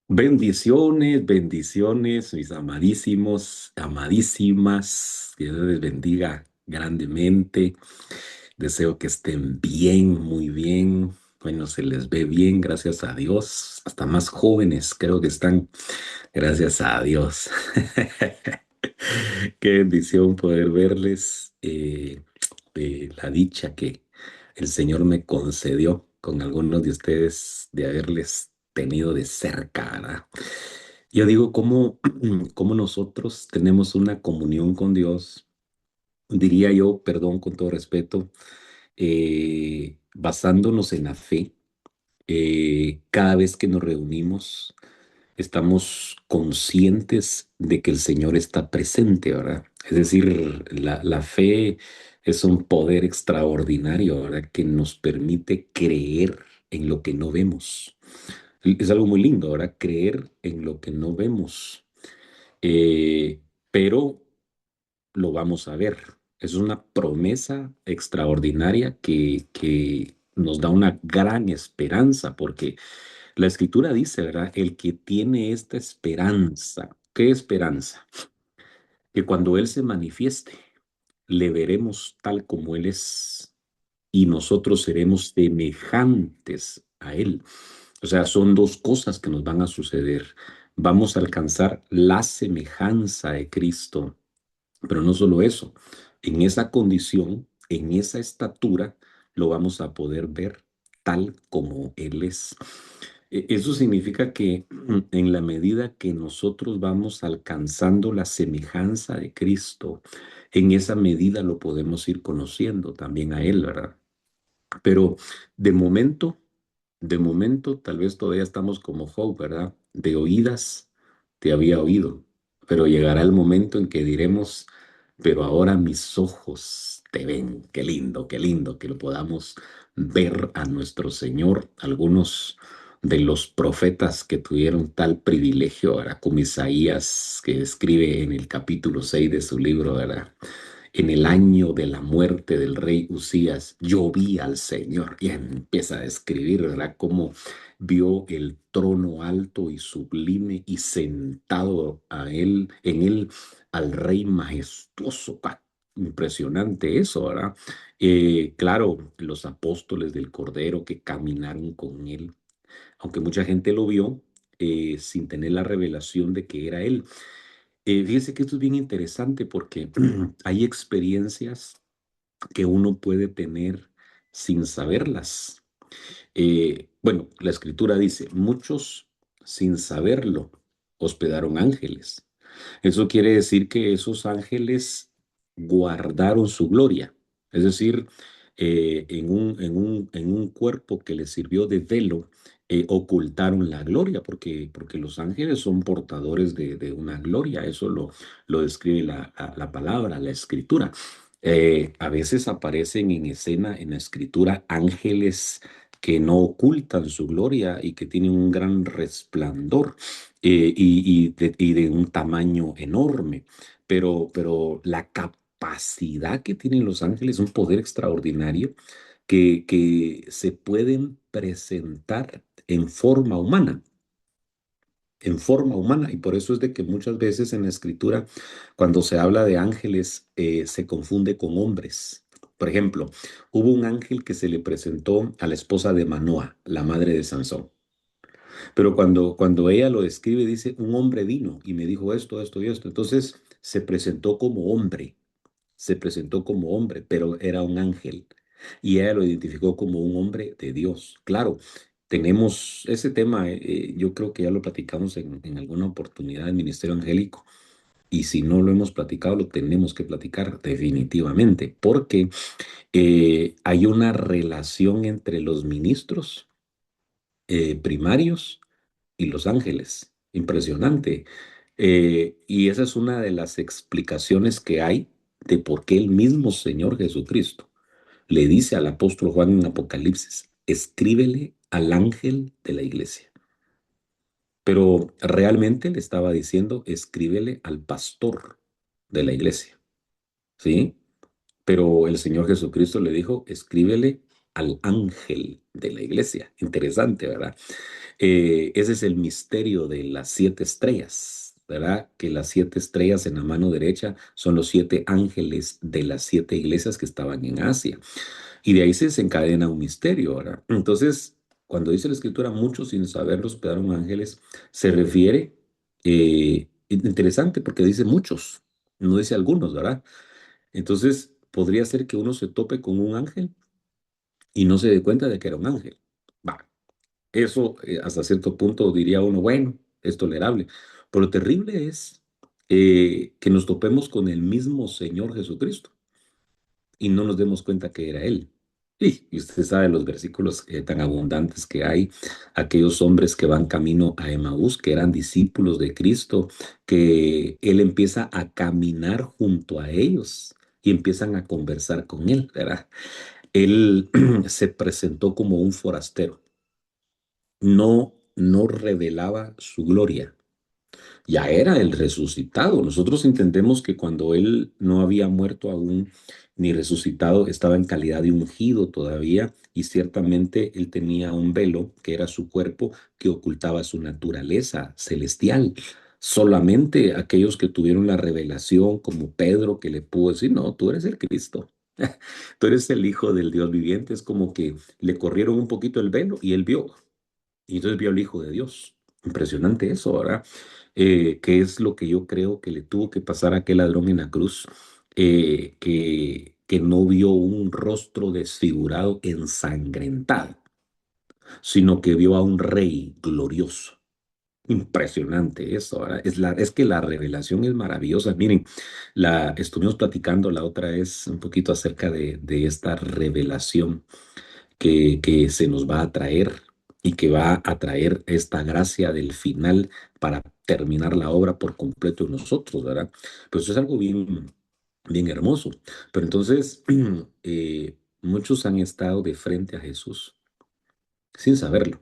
Bendiciones, bendiciones, mis amadísimos, amadísimas. Que Dios les bendiga grandemente. Deseo que estén bien, muy bien. Bueno, se les ve bien, gracias a Dios. Hasta más jóvenes creo que están, gracias a Dios. Qué bendición poder verles. La dicha que el Señor me concedió con algunos de ustedes de haberles tenido de cerca, ¿verdad? Yo digo cómo nosotros tenemos una comunión con Dios, diría yo, perdón, con todo respeto, basándonos en la fe. Cada vez que nos reunimos, estamos conscientes de que el Señor está presente, ¿verdad? Es decir, la fe es un poder extraordinario, ¿verdad? Que nos permite creer en lo que no vemos. Es algo muy lindo, ¿verdad? Creer en lo que no vemos. Pero lo vamos a ver. Es una promesa extraordinaria que nos da una gran esperanza, porque la escritura dice, ¿verdad? El que tiene esta esperanza, ¿qué esperanza? Que cuando Él se manifieste, le veremos tal como Él es y nosotros seremos semejantes a Él. O sea, son dos cosas que nos van a suceder. Vamos a alcanzar la semejanza de Cristo, pero no solo eso, en esa condición, en esa estatura, lo vamos a poder ver tal como Él es. Eso significa que en la medida que nosotros vamos alcanzando la semejanza de Cristo, en esa medida lo podemos ir conociendo también a Él, ¿verdad? Pero de momento, de momento, tal vez todavía estamos como Job, ¿verdad? De oídas te había oído, pero llegará el momento en que diremos, pero ahora mis ojos te ven. Qué lindo que lo podamos ver a nuestro Señor. Algunos de los profetas que tuvieron tal privilegio, ¿verdad? Como Isaías, que escribe en el capítulo 6 de su libro, ¿verdad? En el año de la muerte del rey Usías, yo vi al Señor. Y empieza a describir, ¿verdad?, cómo vio el trono alto y sublime y sentado en él, al rey majestuoso. Impresionante eso, ¿verdad? Claro, los apóstoles del Cordero que caminaron con él, aunque mucha gente lo vio sin tener la revelación de que era él. Fíjese que esto es bien interesante porque hay experiencias que uno puede tener sin saberlas. Bueno, la escritura dice, muchos sin saberlo hospedaron ángeles. Eso quiere decir que esos ángeles guardaron su gloria. Es decir, en un cuerpo que les sirvió de velo, ocultaron la gloria, porque los ángeles son portadores de una gloria. Eso lo describe la palabra, la escritura. A veces aparecen en escena en la escritura ángeles que no ocultan su gloria y que tienen un gran resplandor y de un tamaño enorme, pero la capacidad que tienen los ángeles es un poder extraordinario que se pueden presentar en forma humana, y por eso es de que muchas veces en la escritura, cuando se habla de ángeles, se confunde con hombres. Por ejemplo, hubo un ángel que se le presentó a la esposa de Manoa, la madre de Sansón. Pero cuando ella lo describe, dice, un hombre vino y me dijo esto, esto y esto. Entonces se presentó como hombre, pero era un ángel. Y ella lo identificó como un hombre de Dios. Claro, tenemos ese tema, yo creo que ya lo platicamos en alguna oportunidad del Ministerio Angélico. Y si no lo hemos platicado, lo tenemos que platicar definitivamente, porque hay una relación entre los ministros primarios y los ángeles. Impresionante. Y esa es una de las explicaciones que hay de por qué el mismo Señor Jesucristo le dice al apóstol Juan en Apocalipsis, escríbele al ángel de la iglesia. Pero realmente le estaba diciendo, escríbele al pastor de la iglesia, ¿sí? Pero el Señor Jesucristo le dijo, escríbele al ángel de la iglesia. Interesante, ¿verdad? Ese es el misterio de las siete estrellas, ¿verdad? Que las siete estrellas en la mano derecha son los siete ángeles de las siete iglesias que estaban en Asia. Y de ahí se desencadena un misterio, ¿verdad? Entonces, cuando dice la escritura, muchos sin saberlo hospedaron ángeles, se refiere, interesante porque dice muchos, no dice algunos, ¿verdad? Entonces, podría ser que uno se tope con un ángel y no se dé cuenta de que era un ángel. Va, eso hasta cierto punto diría uno, bueno, es tolerable. Pero lo terrible es que nos topemos con el mismo Señor Jesucristo y no nos demos cuenta que era Él. Y usted sabe los versículos tan abundantes que hay, aquellos hombres que van camino a Emaús, que eran discípulos de Cristo, que Él empieza a caminar junto a ellos y empiezan a conversar con Él, ¿verdad? Él se presentó como un forastero, no revelaba su gloria, ya era el resucitado. Nosotros entendemos que cuando él no había muerto aún ni resucitado, estaba en calidad de ungido todavía y ciertamente él tenía un velo que era su cuerpo que ocultaba su naturaleza celestial. Solamente aquellos que tuvieron la revelación, como Pedro, que le pudo decir, no, tú eres el Cristo. Tú eres el Hijo del Dios viviente. Es como que le corrieron un poquito el velo y él vio. Y entonces vio al Hijo de Dios. Impresionante eso, ¿verdad? Que es lo que yo creo que le tuvo que pasar a aquel ladrón en la cruz, que no vio un rostro desfigurado, ensangrentado, sino que vio a un rey glorioso. Impresionante eso, ¿verdad? Es que la revelación es maravillosa. Miren, estuvimos platicando la otra vez un poquito acerca de esta revelación que se nos va a traer y que va a traer esta gracia del final para terminar la obra por completo en nosotros, ¿verdad? Pues eso es algo bien hermoso. Pero entonces, muchos han estado de frente a Jesús sin saberlo.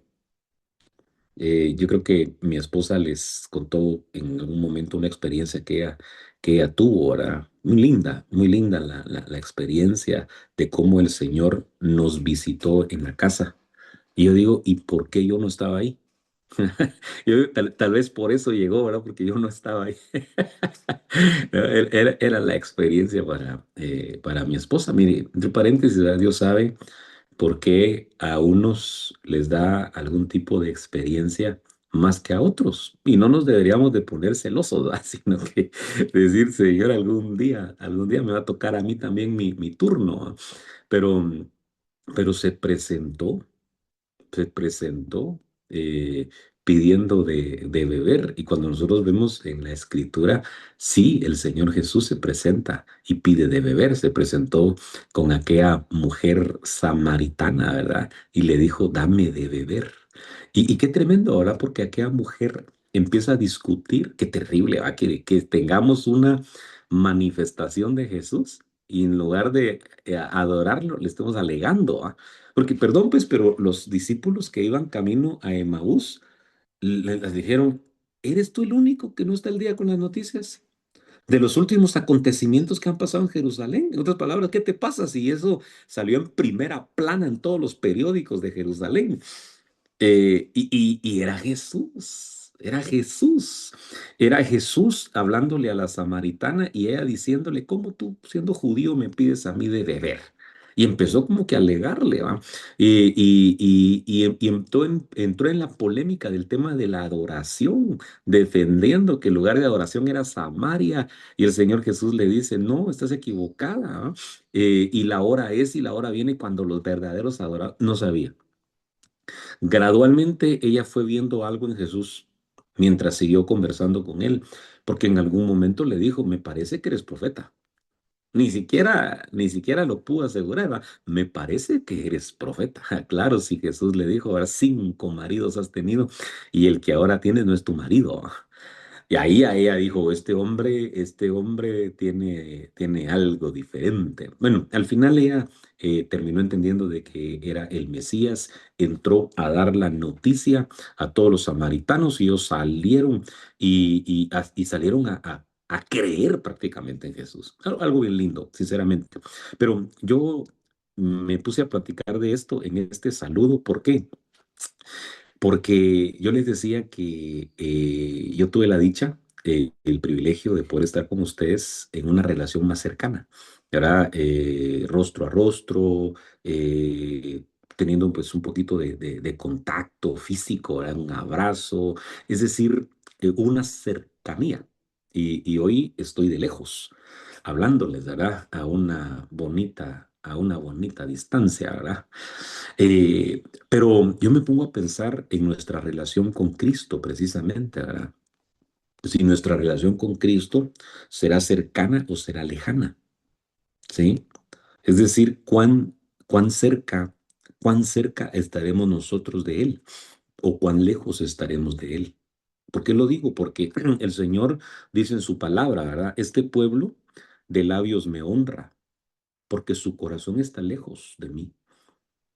Yo creo que mi esposa les contó en algún momento una experiencia que ella tuvo, ¿verdad? Muy linda la experiencia de cómo el Señor nos visitó en la casa. Y yo digo, ¿y por qué yo no estaba ahí? Tal vez por eso llegó, ¿verdad? Porque yo no estaba ahí. No, era la experiencia para mi esposa. Mire, entre paréntesis, ¿verdad? Dios sabe por qué a unos les da algún tipo de experiencia más que a otros. Y no nos deberíamos de poner celosos, ¿verdad? Sino que decir, Señor, algún día me va a tocar a mí también mi turno. ¿Va? Pero, pero se presentó eh, pidiendo de beber. Y cuando nosotros vemos en la escritura, sí, el Señor Jesús se presenta y pide de beber. Se presentó con aquella mujer samaritana, ¿verdad? Y le dijo, dame de beber. Y qué tremendo, ¿verdad? Porque aquella mujer empieza a discutir, qué terrible, ¿va? Que tengamos una manifestación de Jesús y en lugar de adorarlo, le estemos alegando, ¿va? Porque, perdón, pues, pero los discípulos que iban camino a Emaús les dijeron, ¿eres tú el único que no está al día con las noticias de los últimos acontecimientos que han pasado en Jerusalén? En otras palabras, ¿qué te pasa si eso salió en primera plana en todos los periódicos de Jerusalén? Y era Jesús hablándole a la samaritana y ella diciéndole, ¿cómo tú siendo judío me pides a mí de beber? Y empezó como que a alegarle, ¿va? Y entró en la polémica del tema de la adoración, defendiendo que el lugar de adoración era Samaria, y el Señor Jesús le dice, no, estás equivocada, ¿va? Y la hora es y la hora viene cuando los verdaderos adoradores no sabía. Gradualmente ella fue viendo algo en Jesús mientras siguió conversando con él, porque en algún momento le dijo, me parece que eres profeta. Ni siquiera lo pudo asegurar, ¿va? Me parece que eres profeta. Claro, si Jesús le dijo, ahora 5 maridos has tenido y el que ahora tienes no es tu marido. Y ahí a ella dijo, este hombre tiene algo diferente. Bueno, al final ella terminó entendiendo de que era el Mesías, entró a dar la noticia a todos los samaritanos y ellos salieron y salieron a creer prácticamente en Jesús. Algo bien lindo, sinceramente. Pero yo me puse a platicar de esto en este saludo. ¿Por qué? Porque yo les decía que yo tuve la dicha, el privilegio de poder estar con ustedes en una relación más cercana, ¿verdad? Rostro a rostro, eh, teniendo pues un poquito de contacto físico, ¿verdad? Un abrazo, es decir, una cercanía. Y hoy estoy de lejos, hablándoles, ¿verdad? A una bonita distancia, ¿verdad? Pero yo me pongo a pensar en nuestra relación con Cristo, precisamente, ¿verdad? Si nuestra relación con Cristo será cercana o será lejana, ¿sí? Es decir, cuán cerca estaremos nosotros de Él o cuán lejos estaremos de Él. ¿Por qué lo digo? Porque el Señor dice en su palabra, ¿verdad? Este pueblo de labios me honra, porque su corazón está lejos de mí.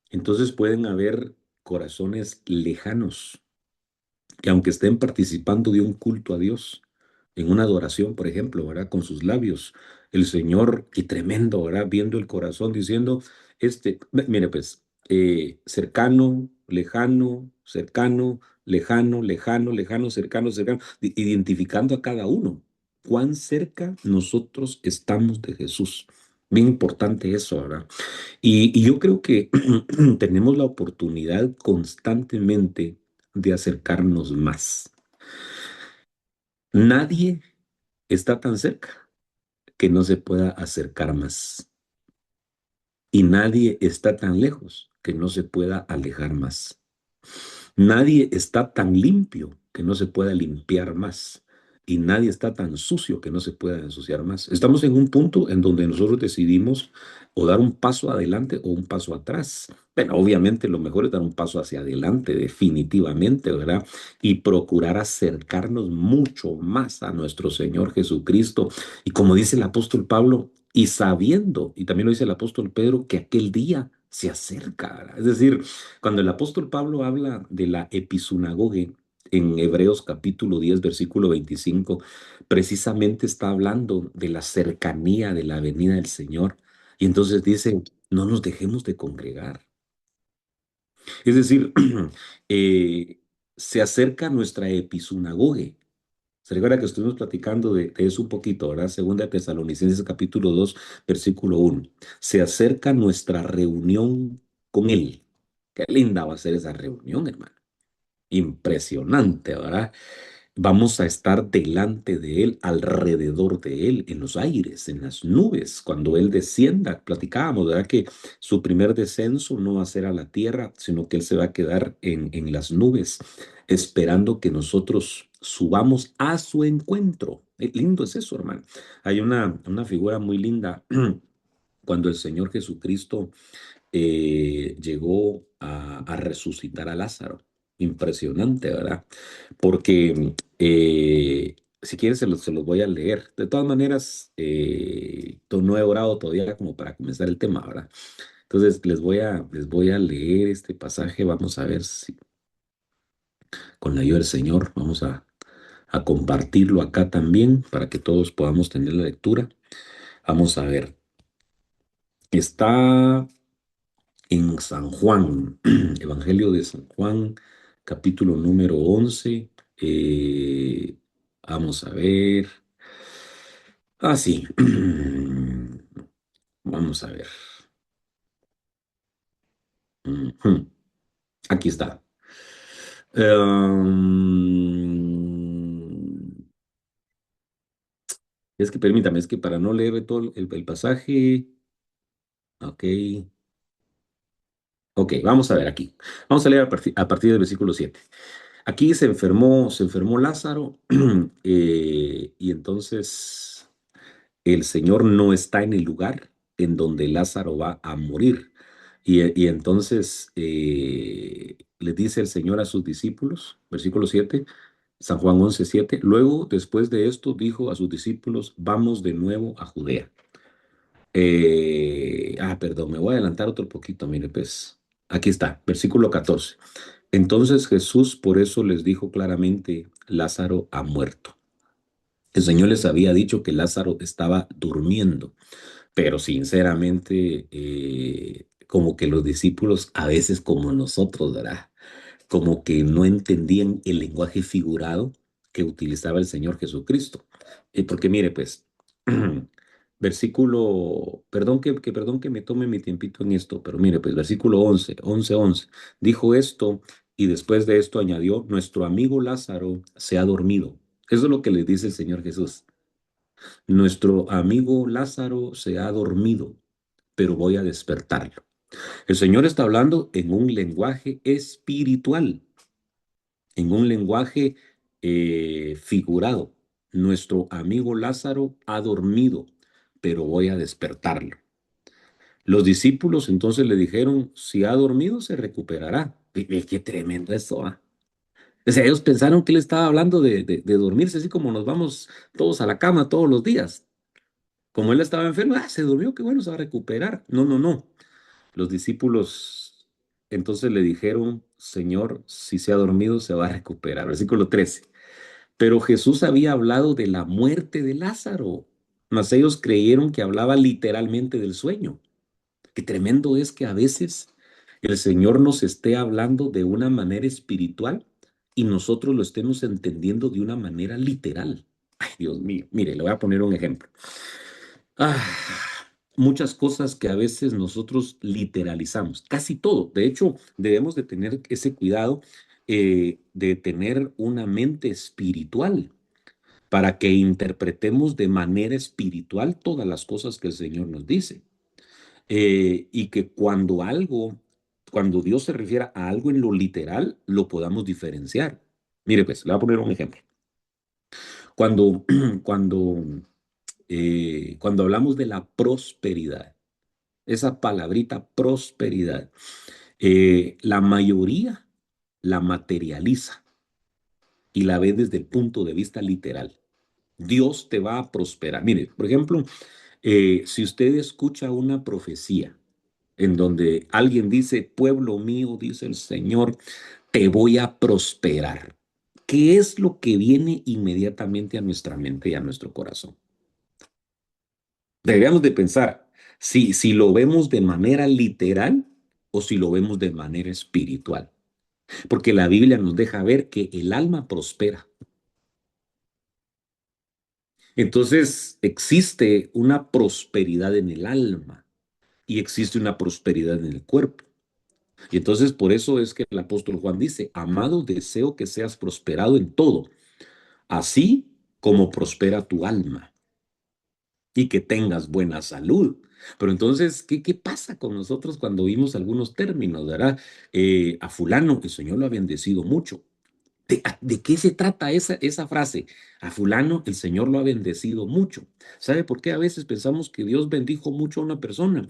Entonces pueden haber corazones lejanos que aunque estén participando de un culto a Dios, en una adoración, por ejemplo, ¿verdad? Con sus labios, el Señor, y tremendo, ¿verdad? Viendo el corazón, diciendo, mire pues, cercano, lejano, cercano, lejano, lejano, lejano, cercano, cercano, identificando a cada uno. Cuán cerca nosotros estamos de Jesús. Bien importante eso, ¿verdad? Y yo creo que tenemos la oportunidad constantemente de acercarnos más. Nadie está tan cerca que no se pueda acercar más. Y nadie está tan lejos que no se pueda alejar más. Nadie está tan limpio que no se pueda limpiar más. Y nadie está tan sucio que no se pueda ensuciar más. Estamos en un punto en donde nosotros decidimos o dar un paso adelante o un paso atrás. Pero obviamente lo mejor es dar un paso hacia adelante, definitivamente, ¿verdad? Y procurar acercarnos mucho más a nuestro Señor Jesucristo. Y como dice el apóstol Pablo, y sabiendo, y también lo dice el apóstol Pedro, que aquel día se acerca, ¿verdad? Es decir, cuando el apóstol Pablo habla de la episinagoge en Hebreos capítulo 10 versículo 25, precisamente está hablando de la cercanía de la venida del Señor. Y entonces dice, no nos dejemos de congregar. Es decir, eh, se acerca nuestra episinagoge. Se recuerda que estuvimos platicando de eso un poquito, ¿verdad? Segunda de Tesalonicenses capítulo 2 versículo 1. Se acerca nuestra reunión con Él. Qué linda va a ser esa reunión, hermano. Impresionante, ¿verdad? Vamos a estar delante de Él, alrededor de Él, en los aires, en las nubes, cuando Él descienda. Platicábamos, ¿verdad? Que su primer descenso no va a ser a la tierra, sino que Él se va a quedar en las nubes, esperando que nosotros subamos a su encuentro. Lindo es eso, hermano. Hay una figura muy linda cuando el Señor Jesucristo llegó a resucitar a Lázaro. Impresionante, ¿verdad? Porque si quieres se los voy a leer. De todas maneras, no he orado todavía como para comenzar el tema, ¿verdad? Entonces les voy a leer este pasaje. Vamos a ver si con la ayuda del Señor vamos a compartirlo acá también para que todos podamos tener la lectura. Vamos a ver. Está en San Juan, Evangelio de San Juan, capítulo número 11. Vamos a ver. Ah, sí. Vamos a ver. Ujú. Aquí está. Es que permítame, es que para no leer todo el pasaje. Ok. Ok, vamos a ver aquí. Vamos a leer a partir del versículo 7. Aquí se enfermó Lázaro y entonces el Señor no está en el lugar en donde Lázaro va a morir. Y entonces le dice el Señor a sus discípulos, versículo 7, San Juan 11:7. Luego, después de esto, dijo a sus discípulos, vamos de nuevo a Judea. Perdón, me voy a adelantar otro poquito, mire, pues. Aquí está, versículo 14. Entonces Jesús por eso les dijo claramente, Lázaro ha muerto. El Señor les había dicho que Lázaro estaba durmiendo, pero sinceramente, como que los discípulos, a veces como nosotros, ¿verdad? Como que no entendían el lenguaje figurado que utilizaba el Señor Jesucristo. Porque mire, pues, perdón que me tome mi tiempito en esto, pero mire, pues, versículo 11, dijo esto y después de esto añadió, nuestro amigo Lázaro se ha dormido. Eso es lo que le dice el Señor Jesús. Nuestro amigo Lázaro se ha dormido, pero voy a despertarlo. El Señor está hablando en un lenguaje espiritual, en un lenguaje figurado. Nuestro amigo Lázaro ha dormido, pero voy a despertarlo. Los discípulos entonces le dijeron, si ha dormido, se recuperará. Qué tremendo esto, ¿ah? O sea, ellos pensaron que él estaba hablando de dormirse, así como nos vamos todos a la cama todos los días. Como él estaba enfermo, se durmió, qué bueno, se va a recuperar. No, no, no. Los discípulos entonces le dijeron, Señor, si se ha dormido, se va a recuperar. Versículo 13. Pero Jesús había hablado de la muerte de Lázaro, mas ellos creyeron que hablaba literalmente del sueño. Qué tremendo es que a veces el Señor nos esté hablando de una manera espiritual y nosotros lo estemos entendiendo de una manera literal. Ay, Dios mío, mire, le voy a poner un ejemplo. Ah, muchas cosas que a veces nosotros literalizamos, casi todo. De hecho, debemos de tener ese cuidado de tener una mente espiritual para que interpretemos de manera espiritual todas las cosas que el Señor nos dice. Y que cuando Dios se refiera a algo en lo literal, lo podamos diferenciar. Mire, pues, le voy a poner un ejemplo. Cuando, cuando, cuando hablamos de la prosperidad, esa palabrita prosperidad, la mayoría la materializa y la ve desde el punto de vista literal. Dios te va a prosperar. Mire, por ejemplo, si usted escucha una profecía en donde alguien dice, pueblo mío, dice el Señor, te voy a prosperar. ¿Qué es lo que viene inmediatamente a nuestra mente y a nuestro corazón? Deberíamos de pensar si lo vemos de manera literal o si lo vemos de manera espiritual. Porque la Biblia nos deja ver que el alma prospera. Entonces existe una prosperidad en el alma y existe una prosperidad en el cuerpo. Y entonces por eso es que el apóstol Juan dice, amado, deseo que seas prosperado en todo, así como prospera tu alma y que tengas buena salud. Pero entonces, ¿qué pasa con nosotros cuando vimos algunos términos, verdad? A fulano, el Señor lo ha bendecido mucho. ¿De qué se trata esa frase? A fulano el Señor lo ha bendecido mucho. ¿Sabe por qué a veces pensamos que Dios bendijo mucho a una persona?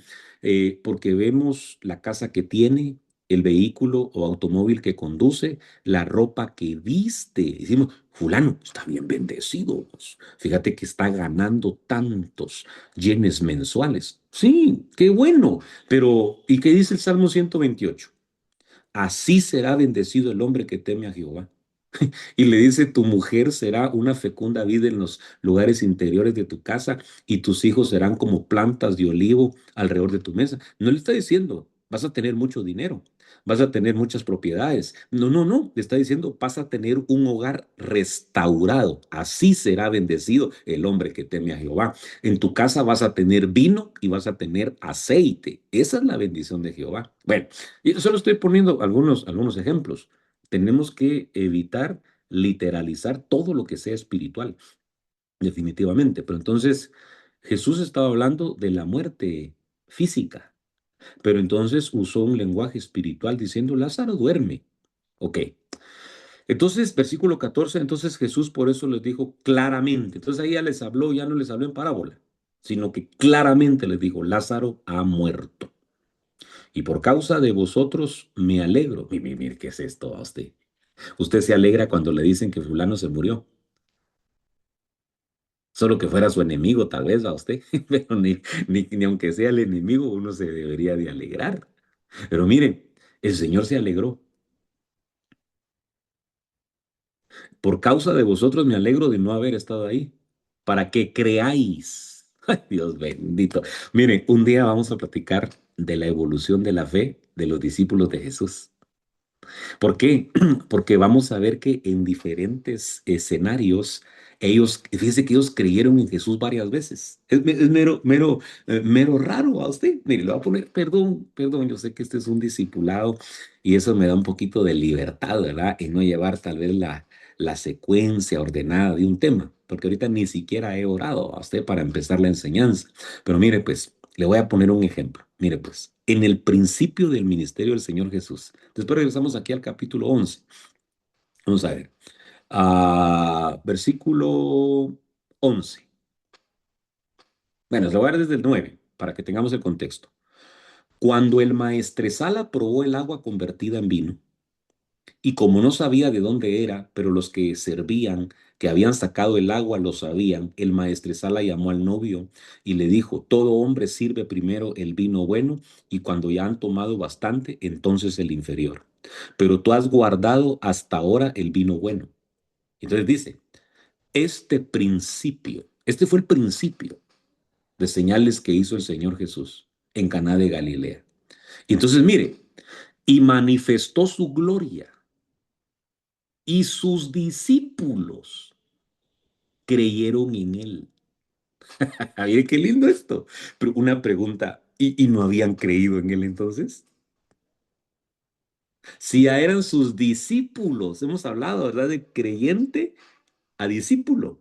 Porque vemos la casa que tiene, el vehículo o automóvil que conduce, la ropa que viste. Decimos, fulano está bien bendecido. Pues, fíjate que está ganando tantos yenes mensuales. Sí, qué bueno. Pero, ¿y qué dice el Salmo 128? Así será bendecido el hombre que teme a Jehová. Y le dice, tu mujer será una fecunda vida en los lugares interiores de tu casa y tus hijos serán como plantas de olivo alrededor de tu mesa. No le está diciendo, vas a tener mucho dinero, vas a tener muchas propiedades. No, no, no, le está diciendo, vas a tener un hogar restaurado. Así será bendecido el hombre que teme a Jehová. En tu casa vas a tener vino y vas a tener aceite. Esa es la bendición de Jehová. Bueno, y solo estoy poniendo algunos ejemplos. Tenemos que evitar literalizar todo lo que sea espiritual, definitivamente. Pero entonces Jesús estaba hablando de la muerte física, pero entonces usó un lenguaje espiritual diciendo, Lázaro duerme. Ok. Entonces, versículo 14, entonces Jesús por eso les dijo claramente. Entonces ahí ya les habló, ya no les habló en parábola, sino que claramente les dijo, Lázaro ha muerto. Y por causa de vosotros me alegro. Mire, mire, ¿qué es esto a usted? Usted se alegra cuando le dicen que fulano se murió. Solo que fuera su enemigo, tal vez a usted, pero ni aunque sea el enemigo, uno se debería de alegrar. Pero miren, el Señor se alegró. Por causa de vosotros me alegro de no haber estado ahí, para que creáis. Ay, Dios bendito. Mire, un día vamos a platicar de la evolución de la fe de los discípulos de Jesús. ¿Por qué? Porque vamos a ver que en diferentes escenarios, fíjese que ellos creyeron en Jesús varias veces. Es mero raro a usted. Mire, le voy a poner, perdón, yo sé que este es un discipulado y eso me da un poquito de libertad, ¿verdad? En no llevar tal vez la secuencia ordenada de un tema, porque ahorita ni siquiera he orado a usted para empezar la enseñanza. Pero mire, pues, le voy a poner un ejemplo. Mire, pues, en el principio del ministerio del Señor Jesús. Después regresamos aquí al capítulo 11. Vamos a ver. Versículo 11. Bueno, se lo voy a dar desde el 9 para que tengamos el contexto. Cuando el maestresala probó el agua convertida en vino, y como no sabía de dónde era, pero los que servían, que habían sacado el agua, lo sabían, el maestresala llamó al novio y le dijo, todo hombre sirve primero el vino bueno y cuando ya han tomado bastante, entonces el inferior. Pero tú has guardado hasta ahora el vino bueno. Entonces dice, este fue el principio de señales que hizo el Señor Jesús en Caná de Galilea. Y entonces mire, y manifestó su gloria y sus discípulos creyeron en él. Ay, qué lindo esto. Pero una pregunta, ¿y no habían creído en él entonces? Si ya eran sus discípulos, hemos hablado, ¿verdad? De creyente a discípulo.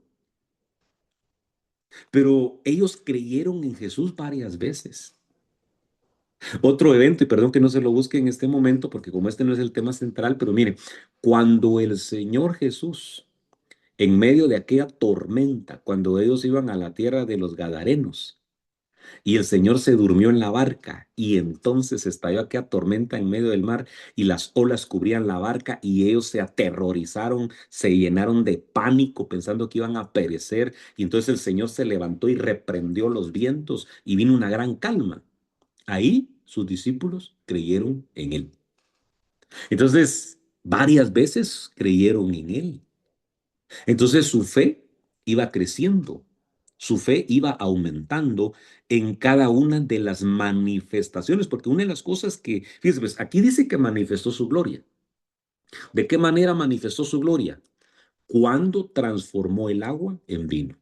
Pero ellos creyeron en Jesús varias veces. Otro evento, y perdón que no se lo busque en este momento, porque como este no es el tema central, pero mire, cuando el Señor Jesús, en medio de aquella tormenta, cuando ellos iban a la tierra de los Gadarenos, y el Señor se durmió en la barca y entonces estalló aquella tormenta en medio del mar y las olas cubrían la barca y ellos se aterrorizaron, se llenaron de pánico pensando que iban a perecer y entonces el Señor se levantó y reprendió los vientos y vino una gran calma. Ahí sus discípulos creyeron en él. Entonces, varias veces creyeron en él. Entonces su fe iba creciendo, su fe iba aumentando en cada una de las manifestaciones, porque una de las cosas que, fíjese, pues, aquí dice que manifestó su gloria. ¿De qué manera manifestó su gloria? Cuando transformó el agua en vino.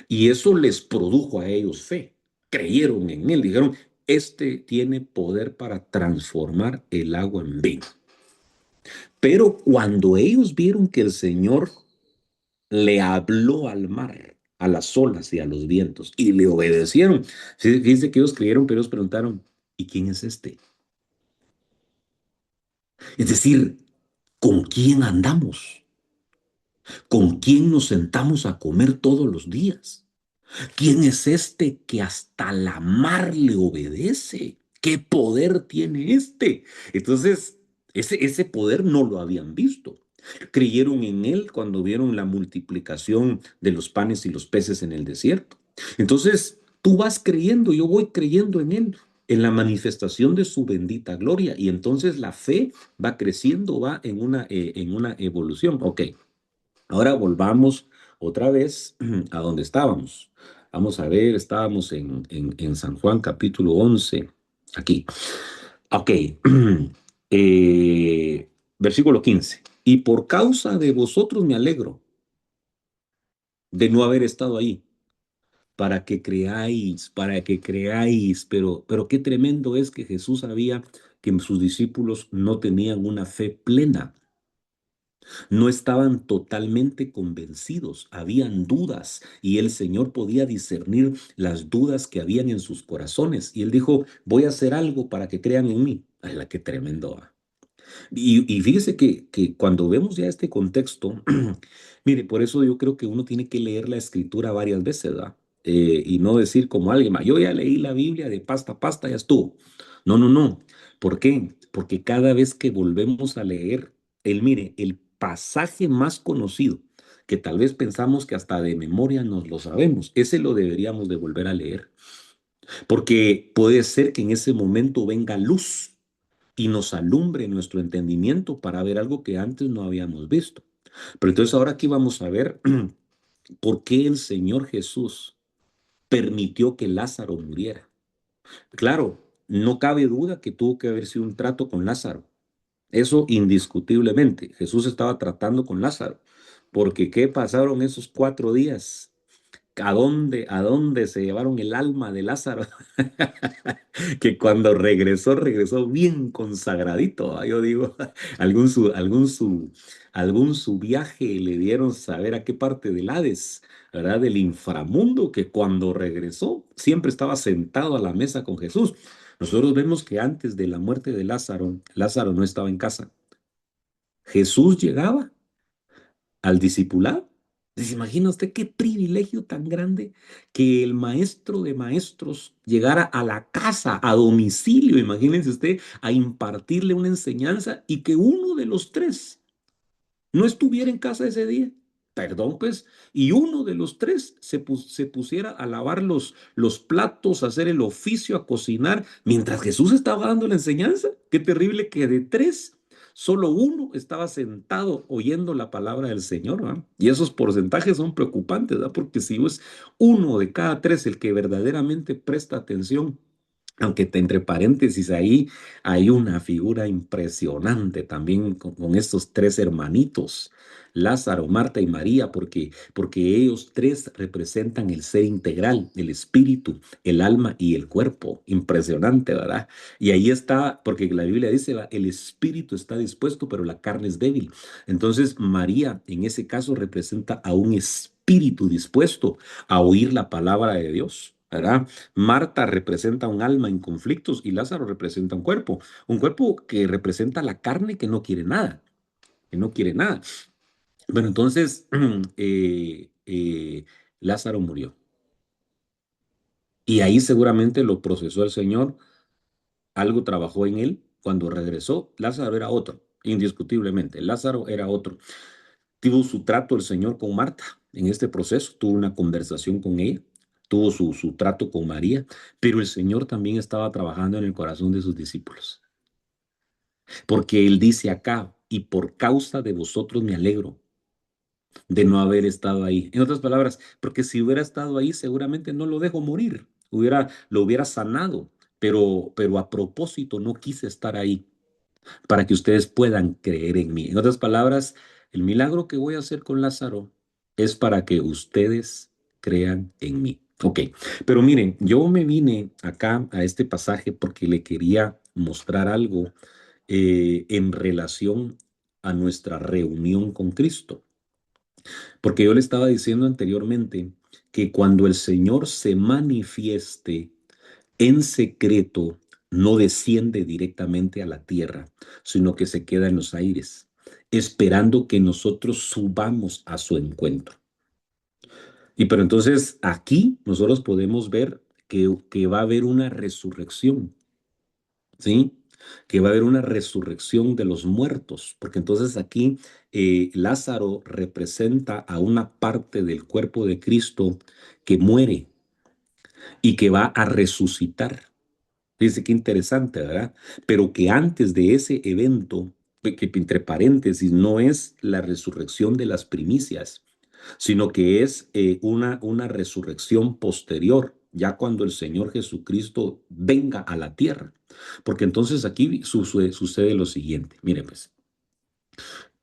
Y eso les produjo a ellos fe. Creyeron en él, dijeron, este tiene poder para transformar el agua en vino. Pero cuando ellos vieron que el Señor le habló al mar, a las olas y a los vientos, y le obedecieron. Fíjense que ellos creyeron, pero ellos preguntaron, ¿y quién es este? Es decir, ¿con quién andamos? ¿Con quién nos sentamos a comer todos los días? ¿Quién es este que hasta la mar le obedece? ¿Qué poder tiene este? Entonces, ese poder no lo habían visto. Creyeron en él cuando vieron la multiplicación de los panes y los peces en el desierto. Entonces, tú vas creyendo, yo voy creyendo en él, en la manifestación de su bendita gloria. Y entonces la fe va creciendo, va en una evolución. Ok, ahora volvamos otra vez a donde estábamos. Vamos a ver, estábamos en San Juan capítulo 11 aquí. Ok, versículo 15. Y por causa de vosotros me alegro de no haber estado ahí, para que creáis, pero qué tremendo es que Jesús sabía que sus discípulos no tenían una fe plena. No estaban totalmente convencidos, habían dudas y el Señor podía discernir las dudas que habían en sus corazones. Y él dijo, voy a hacer algo para que crean en mí. Ay, la que tremendo. Y fíjese que cuando vemos ya este contexto, mire, por eso yo creo que uno tiene que leer la escritura varias veces, ¿verdad? Y no decir como alguien, yo ya leí la Biblia de pasta a pasta, ya estuvo. No, no, no. ¿Por qué? Porque cada vez que volvemos a leer, mire, el pasaje más conocido, que tal vez pensamos que hasta de memoria nos lo sabemos, ese lo deberíamos de volver a leer. Porque puede ser que en ese momento venga luz y nos alumbre nuestro entendimiento para ver algo que antes no habíamos visto. Pero entonces ahora aquí vamos a ver por qué el Señor Jesús. permitió que Lázaro muriera. Claro, no cabe duda que tuvo que haber sido un trato con Lázaro. Eso indiscutiblemente. Jesús estaba tratando con Lázaro. Porque ¿qué pasaron esos 4 días? A dónde se llevaron el alma de Lázaro? Que cuando regresó, regresó bien consagradito. Yo digo, algún su, algún su, algún su viaje le dieron saber a qué parte del Hades, ¿verdad? Del inframundo, que cuando regresó siempre estaba sentado a la mesa con Jesús. Nosotros vemos que antes de la muerte de Lázaro, Lázaro no estaba en casa. Jesús llegaba al discipulado. ¿Se imagina usted qué privilegio tan grande que el maestro de maestros llegara a la casa, a domicilio, imagínense usted, a impartirle una enseñanza y que uno de los tres no estuviera en casa ese día? Perdón, pues, y uno de los tres se pusiera a lavar los platos, a hacer el oficio, a cocinar, mientras Jesús estaba dando la enseñanza. Qué terrible que de tres, solo uno estaba sentado oyendo la palabra del Señor, ¿verdad? Y esos porcentajes son preocupantes, ¿verdad? Porque si es uno de cada tres el que verdaderamente presta atención, aunque entre paréntesis ahí hay una figura impresionante también con estos tres hermanitos, Lázaro, Marta y María, porque ellos tres representan el ser integral, el espíritu, el alma y el cuerpo. Impresionante, ¿verdad? Y ahí está, porque la Biblia dice, el espíritu está dispuesto, pero la carne es débil. Entonces, María en ese caso representa a un espíritu dispuesto a oír la palabra de Dios, ¿verdad? Marta representa un alma en conflictos y Lázaro representa un cuerpo que representa la carne que no quiere nada, que no quiere nada. Bueno, entonces Lázaro murió y ahí seguramente lo procesó el Señor, algo trabajó en él. Cuando regresó, Lázaro era otro, indiscutiblemente, Lázaro era otro. Tuvo su trato el Señor con Marta en este proceso, tuvo una conversación con ella, tuvo su trato con María, pero el Señor también estaba trabajando en el corazón de sus discípulos, porque Él dice acá, y por causa de vosotros me alegro de no haber estado ahí. En otras palabras, porque si hubiera estado ahí, seguramente no lo dejo morir, lo hubiera sanado, pero a propósito no quise estar ahí para que ustedes puedan creer en mí. En otras palabras, el milagro que voy a hacer con Lázaro es para que ustedes crean en mí. Ok, pero miren, yo me vine acá a este pasaje porque le quería mostrar algo en relación a nuestra reunión con Cristo. Porque yo le estaba diciendo anteriormente que cuando el Señor se manifieste en secreto, no desciende directamente a la tierra, sino que se queda en los aires, esperando que nosotros subamos a su encuentro. Y pero entonces aquí nosotros podemos ver que va a haber una resurrección, ¿sí? Que va a haber una resurrección de los muertos, porque entonces aquí Lázaro representa a una parte del cuerpo de Cristo que muere y que va a resucitar. Dice que interesante, ¿verdad? Pero que antes de ese evento, que entre paréntesis, no es la resurrección de las primicias, sino que es una resurrección posterior, ya cuando el Señor Jesucristo venga a la tierra. Porque entonces aquí sucede lo siguiente, mire pues,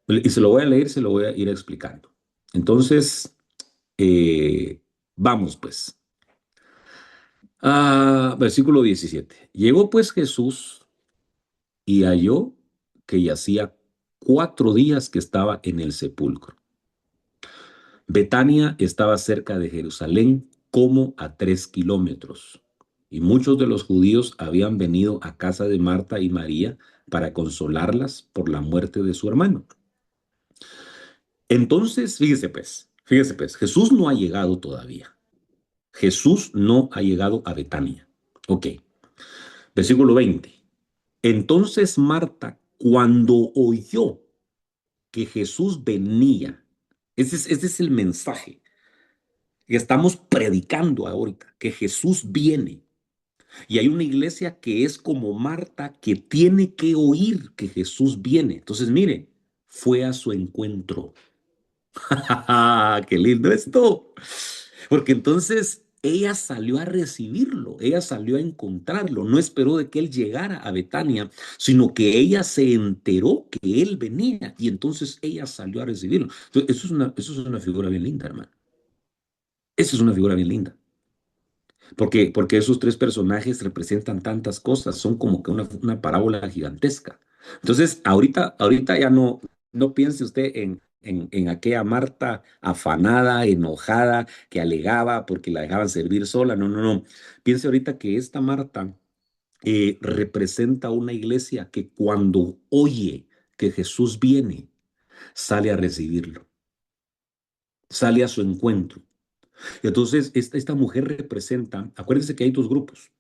y se lo voy a leer, se lo voy a ir explicando. Entonces, vamos pues. Versículo 17. Llegó pues Jesús y halló que yacía 4 días que estaba en el sepulcro. Betania estaba cerca de Jerusalén como a 3 kilómetros, y muchos de los judíos habían venido a casa de Marta y María para consolarlas por la muerte de su hermano. Entonces, fíjese pues, Jesús no ha llegado todavía. Jesús no ha llegado a Betania. Ok, versículo 20. Entonces Marta, cuando oyó que Jesús venía. Ese es el mensaje que estamos predicando ahorita, que Jesús viene. Y hay una iglesia que es como Marta, que tiene que oír que Jesús viene. Entonces, mire, fue a su encuentro. ¡Qué lindo esto! Porque entonces ella salió a recibirlo, ella salió a encontrarlo, no esperó de que él llegara a Betania, sino que ella se enteró que él venía y entonces ella salió a recibirlo. Entonces, eso es una figura bien linda, hermano. Esa es una figura bien linda. Porque esos tres personajes representan tantas cosas, son como que una parábola gigantesca. Entonces, ahorita ya no piense usted en aquella Marta afanada, enojada, que alegaba porque la dejaban servir sola. No, no, no. Piense ahorita que esta Marta representa una iglesia que cuando oye que Jesús viene, sale a recibirlo, sale a su encuentro. Entonces, esta mujer representa, acuérdense que hay dos grupos.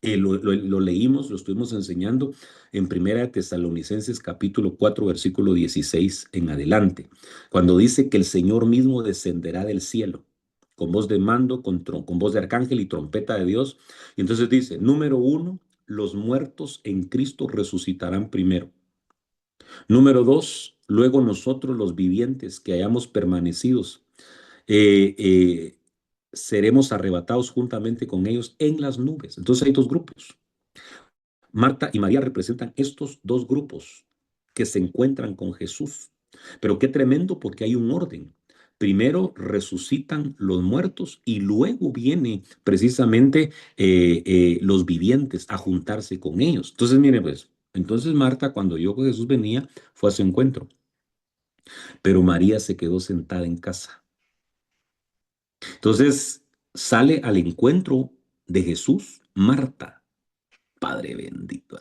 Lo leímos, lo estuvimos enseñando en Primera de Tesalonicenses capítulo 4 versículo 16 en adelante, cuando dice que el Señor mismo descenderá del cielo con voz de mando, con voz de arcángel y trompeta de Dios. Y entonces dice, número uno, los muertos en Cristo resucitarán primero. Número dos, luego nosotros los vivientes que hayamos permanecidos, eh, eh, seremos arrebatados juntamente con ellos en las nubes. Entonces hay dos grupos. Marta y María representan estos dos grupos que se encuentran con Jesús. Pero qué tremendo porque hay un orden. Primero resucitan los muertos y luego viene precisamente los vivientes a juntarse con ellos. Entonces, mire, pues, entonces Marta cuando oyó que Jesús venía fue a su encuentro, pero María se quedó sentada en casa. Entonces sale al encuentro de Jesús Marta, Padre bendito.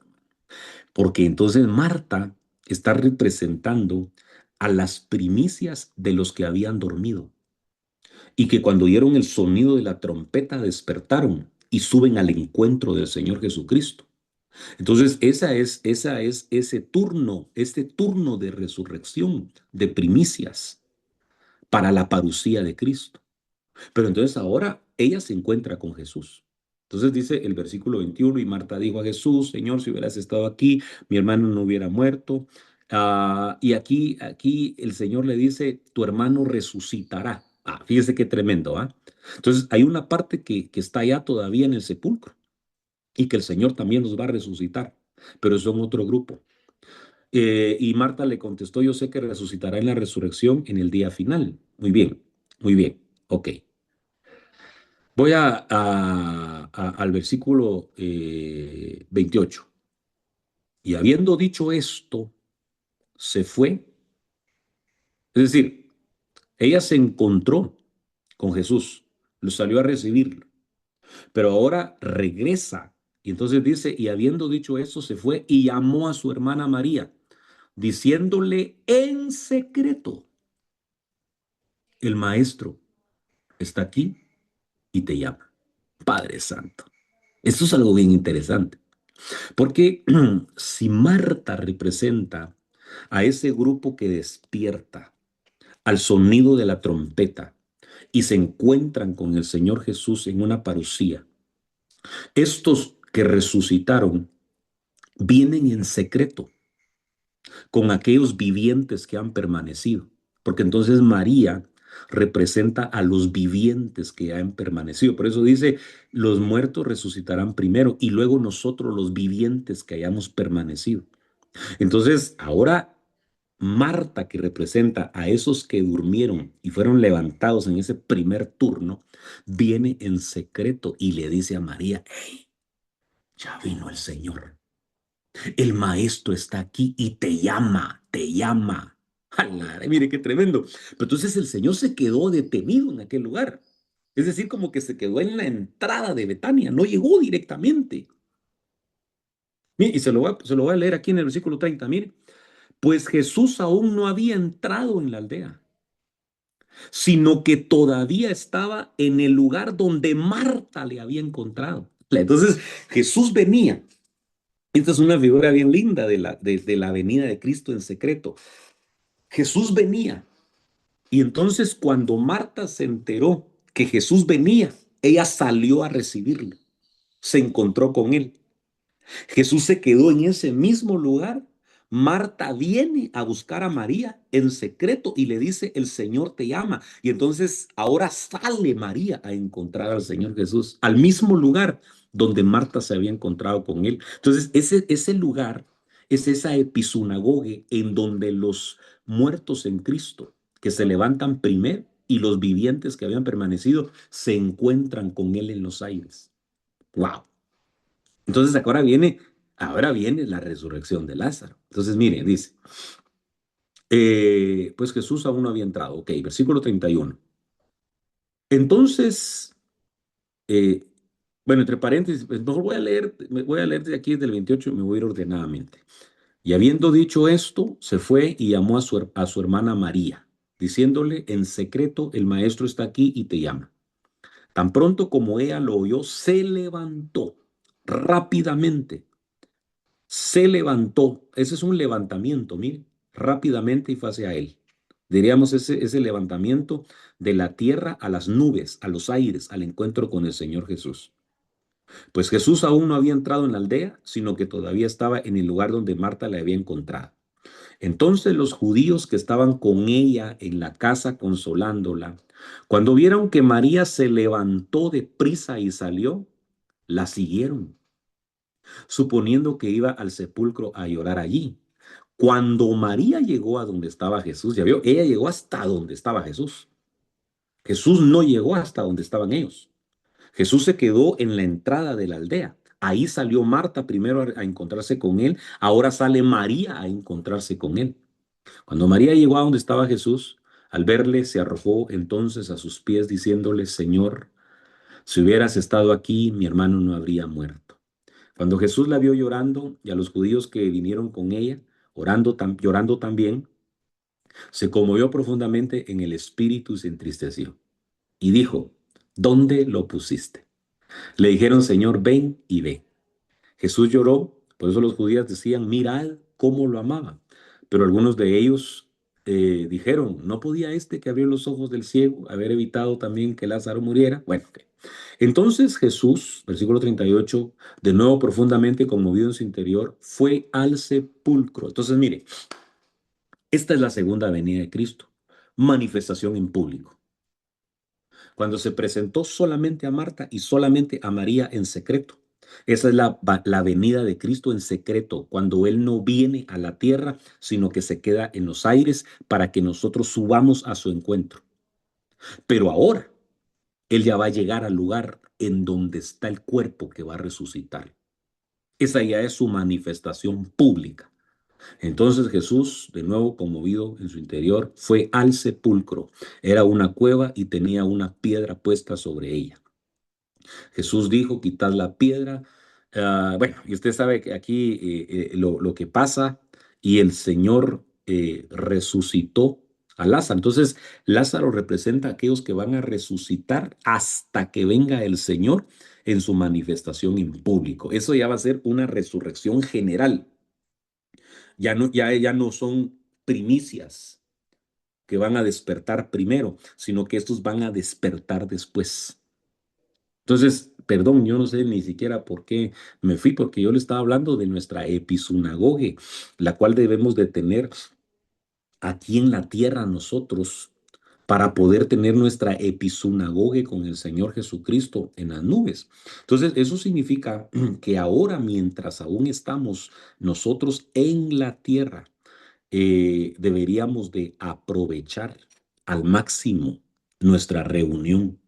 Porque entonces Marta está representando a las primicias de los que habían dormido y que cuando oyeron el sonido de la trompeta despertaron y suben al encuentro del Señor Jesucristo. Entonces, esa es ese turno, este turno de resurrección, de primicias para la parucía de Cristo. Pero entonces ahora ella se encuentra con Jesús. Entonces dice el versículo 21, y Marta dijo a Jesús, Señor, si hubieras estado aquí, mi hermano no hubiera muerto. Y aquí el Señor le dice, tu hermano resucitará. Fíjese qué tremendo, ¿ah? Entonces hay una parte que está allá todavía en el sepulcro y que el Señor también nos va a resucitar, pero son otro grupo. Y Marta le contestó, yo sé que resucitará en la resurrección en el día final. Muy bien, ok. Voy al versículo 28. Y habiendo dicho esto, se fue. Es decir, ella se encontró con Jesús, lo salió a recibirlo, pero ahora regresa. Y entonces dice, y habiendo dicho esto, se fue y llamó a su hermana María, diciéndole en secreto, el maestro está aquí y te llama. Padre Santo. Esto es algo bien interesante. Porque si Marta representa a ese grupo que despierta al sonido de la trompeta y se encuentran con el Señor Jesús en una parucía, estos que resucitaron vienen en secreto con aquellos vivientes que han permanecido, porque entonces María representa a los vivientes que han permanecido. Por eso dice, los muertos resucitarán primero y luego nosotros los vivientes que hayamos permanecido. Entonces, ahora Marta, que representa a esos que durmieron y fueron levantados en ese primer turno, viene en secreto y le dice a María, hey, ya vino el Señor. El maestro está aquí y te llama, te llama. ¡Hala! Mire qué tremendo. Pero entonces el Señor se quedó detenido en aquel lugar. Es decir, como que se quedó en la entrada de Betania, no llegó directamente. Mire, y se lo voy a leer aquí en el versículo 30. Mire, pues Jesús aún no había entrado en la aldea, sino que todavía estaba en el lugar donde Marta le había encontrado. Entonces Jesús venía. Esta es una figura bien linda de la venida de Cristo en secreto. Jesús venía y entonces cuando Marta se enteró que Jesús venía, ella salió a recibirlo, se encontró con él. Jesús se quedó en ese mismo lugar Marta viene a buscar a María en secreto y le dice, el Señor te llama. Y entonces ahora sale María a encontrar al Señor Jesús, al mismo lugar donde Marta se había encontrado con él. Entonces ese lugar es esa episinagoge en donde los muertos en Cristo, que se levantan primero, y los vivientes que habían permanecido, se encuentran con él en los aires. ¡Wow! Entonces ahora viene la resurrección de Lázaro. Entonces, mire, dice, pues Jesús aún no había entrado. Ok, versículo 31. Entonces, eh, bueno, entre paréntesis, pues mejor voy a leer de aquí desde el 28 y me voy a ir ordenadamente. Y habiendo dicho esto, se fue y llamó a su hermana María, diciéndole, en secreto, el maestro está aquí y te llama. Tan pronto como ella lo oyó, se levantó rápidamente. Se levantó. Ese es un levantamiento, mire, rápidamente y fue hacia él. Diríamos ese levantamiento de la tierra a las nubes, a los aires, al encuentro con el Señor Jesús. Pues Jesús aún no había entrado en la aldea, sino que todavía estaba en el lugar donde Marta le había encontrado. Entonces los judíos que estaban con ella en la casa consolándola, cuando vieron que María se levantó de prisa y salió, la siguieron, suponiendo que iba al sepulcro a llorar allí. Cuando María llegó a donde estaba Jesús, ya vio, ella llegó hasta donde estaba Jesús. Jesús no llegó hasta donde estaban ellos. Jesús se quedó en la entrada de la aldea. Ahí salió Marta primero a encontrarse con él, ahora sale María a encontrarse con él. Cuando María llegó a donde estaba Jesús, al verle se arrojó entonces a sus pies diciéndole, Señor, si hubieras estado aquí, mi hermano no habría muerto. Cuando Jesús la vio llorando y a los judíos que vinieron con ella, llorando también, se conmovió profundamente en el espíritu y se entristeció. Y dijo, ¿dónde lo pusiste? Le dijeron, Señor, ven y ve. Jesús lloró, por eso los judíos decían, mirad cómo lo amaba. Pero algunos de ellos dijeron, ¿no podía este que abrió los ojos del ciego haber evitado también que Lázaro muriera? Bueno, ok. Entonces Jesús, versículo 38, de nuevo profundamente conmovido en su interior, fue al sepulcro. Entonces, mire, esta es la segunda venida de Cristo, manifestación en público. Cuando se presentó solamente a Marta y solamente a María en secreto. Esa es la venida de Cristo en secreto, cuando Él no viene a la tierra, sino que se queda en los aires para que nosotros subamos a su encuentro. Pero ahora Él ya va a llegar al lugar en donde está el cuerpo que va a resucitar. Esa ya es su manifestación pública. Entonces Jesús, de nuevo conmovido en su interior, fue al sepulcro. Era una cueva y tenía una piedra puesta sobre ella. Jesús dijo, quitad la piedra. Bueno, y usted sabe que aquí lo que pasa, y el Señor resucitó a Lázaro. Entonces, Lázaro representa a aquellos que van a resucitar hasta que venga el Señor en su manifestación en público. Eso ya va a ser una resurrección general. Ya no son primicias que van a despertar primero, sino que estos van a despertar después. Entonces, perdón, yo no sé ni siquiera por qué me fui, porque yo le estaba hablando de nuestra episinagoge, la cual debemos de tener aquí en la tierra nosotros para poder tener nuestra episinagoge con el Señor Jesucristo en las nubes. Entonces, eso significa que ahora, mientras aún estamos nosotros en la tierra, deberíamos de aprovechar al máximo nuestra reunión.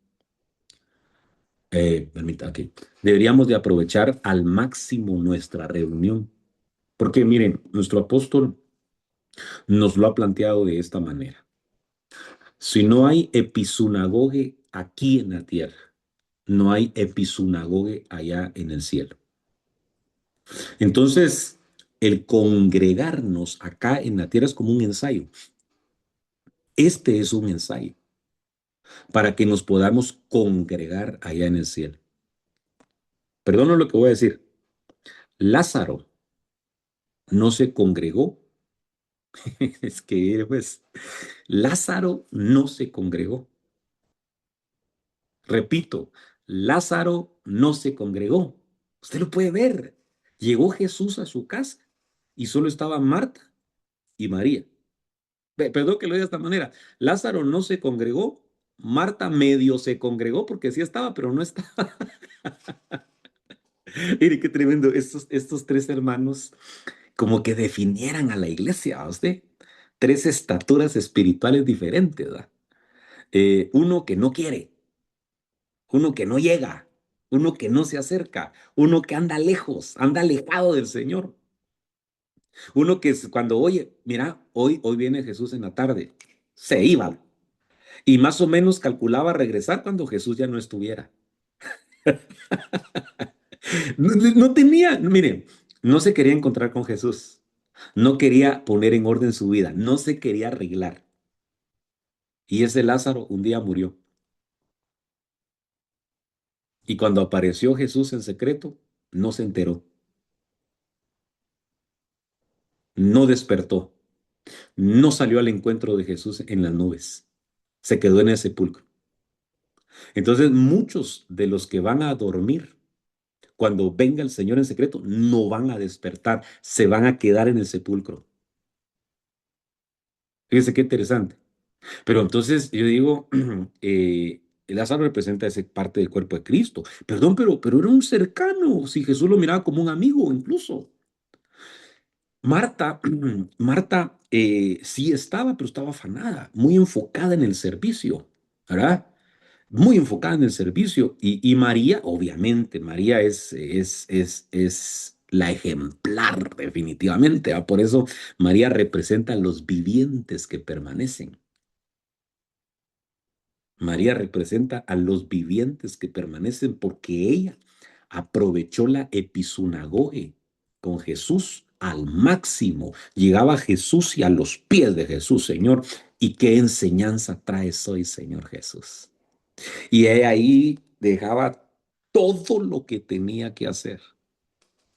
Permita, aquí. Deberíamos de aprovechar al máximo nuestra reunión, porque miren, nuestro apóstol nos lo ha planteado de esta manera. Si no hay episinagoge aquí en la tierra, no hay episinagoge allá en el cielo. Entonces, el congregarnos acá en la tierra es como un ensayo. Este es un ensayo para que nos podamos congregar allá en el cielo. Perdón lo que voy a decir. Lázaro no se congregó. Es que, pues, Lázaro no se congregó. Repito, Lázaro no se congregó. Usted lo puede ver. Llegó Jesús a su casa y solo estaba Marta y María. Perdón que lo diga de esta manera. Lázaro no se congregó, Marta medio se congregó porque sí estaba, pero no estaba. Mire qué tremendo. Estos tres hermanos como que definieran a la iglesia, ¿a usted? Tres estaturas espirituales diferentes, ¿verdad? Uno que no quiere, uno que no llega, uno que no se acerca, uno que anda lejos, anda alejado del Señor. Uno que cuando oye, mira, hoy viene Jesús en la tarde, se iba y más o menos calculaba regresar cuando Jesús ya no estuviera. No tenía, mire, no se quería encontrar con Jesús, no quería poner en orden su vida, no se quería arreglar. Y ese Lázaro un día murió. Y cuando apareció Jesús en secreto, no se enteró, no despertó, no salió al encuentro de Jesús en las nubes, se quedó en el sepulcro. Entonces, muchos de los que van a dormir cuando venga el Señor en secreto no van a despertar, se van a quedar en el sepulcro. Fíjese qué interesante. Pero entonces yo digo, Lázaro representa esa parte del cuerpo de Cristo. Perdón, pero era un cercano, si Jesús lo miraba como un amigo incluso. Marta, Marta sí estaba, pero estaba afanada, muy enfocada en el servicio, ¿verdad? Muy enfocada en el servicio. Y María, obviamente, María es la ejemplar, definitivamente. ¿Va? Por eso María representa a los vivientes que permanecen. María representa a los vivientes que permanecen porque ella aprovechó la episinagoge con Jesús al máximo. Llegaba a Jesús y a los pies de Jesús, Señor. ¿Y qué enseñanza traes hoy, Señor Jesús? Y ella ahí dejaba todo lo que tenía que hacer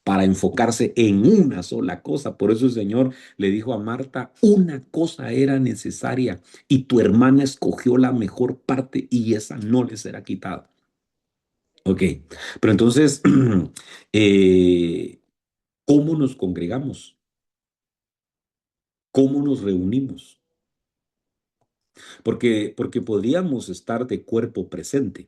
para enfocarse en una sola cosa. Por eso el Señor le dijo a Marta, una cosa era necesaria y tu hermana escogió la mejor parte y esa no le será quitada. Ok, pero entonces, eh, ¿cómo nos congregamos? ¿Cómo nos reunimos? Porque podríamos estar de cuerpo presente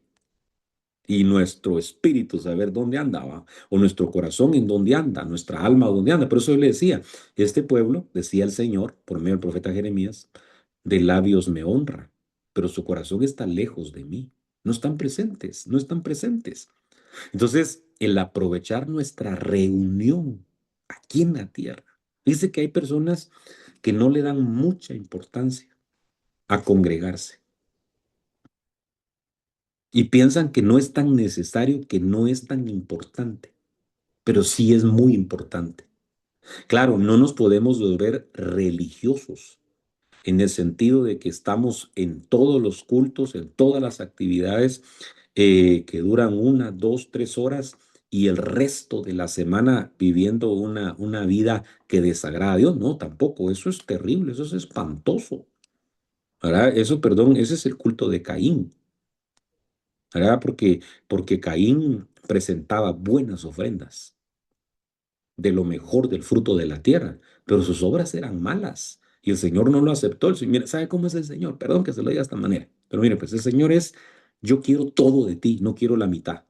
y nuestro espíritu saber dónde andaba, o nuestro corazón en dónde anda, nuestra alma dónde anda. Por eso yo le decía, este pueblo, decía el Señor, por medio del profeta Jeremías, de labios me honra, pero su corazón está lejos de mí. No están presentes, no están presentes. Entonces, el aprovechar nuestra reunión aquí en la tierra, dice que hay personas que no le dan mucha importancia a congregarse y piensan que no es tan necesario, que no es tan importante, pero sí es muy importante. Claro, no nos podemos volver religiosos en el sentido de que estamos en todos los cultos, en todas las actividades que duran 1, 2, 3 horas y el resto de la semana viviendo una vida que desagrada a Dios. No, tampoco, eso es terrible, eso es espantoso. ¿Verdad? Eso, perdón, ese es el culto de Caín. ¿Verdad? Porque Caín presentaba buenas ofrendas de lo mejor del fruto de la tierra, pero sus obras eran malas y el Señor no lo aceptó. El Señor, mira, ¿sabe cómo es el Señor? Perdón que se lo diga de esta manera, pero mire, pues el Señor es, yo quiero todo de ti, no quiero la mitad,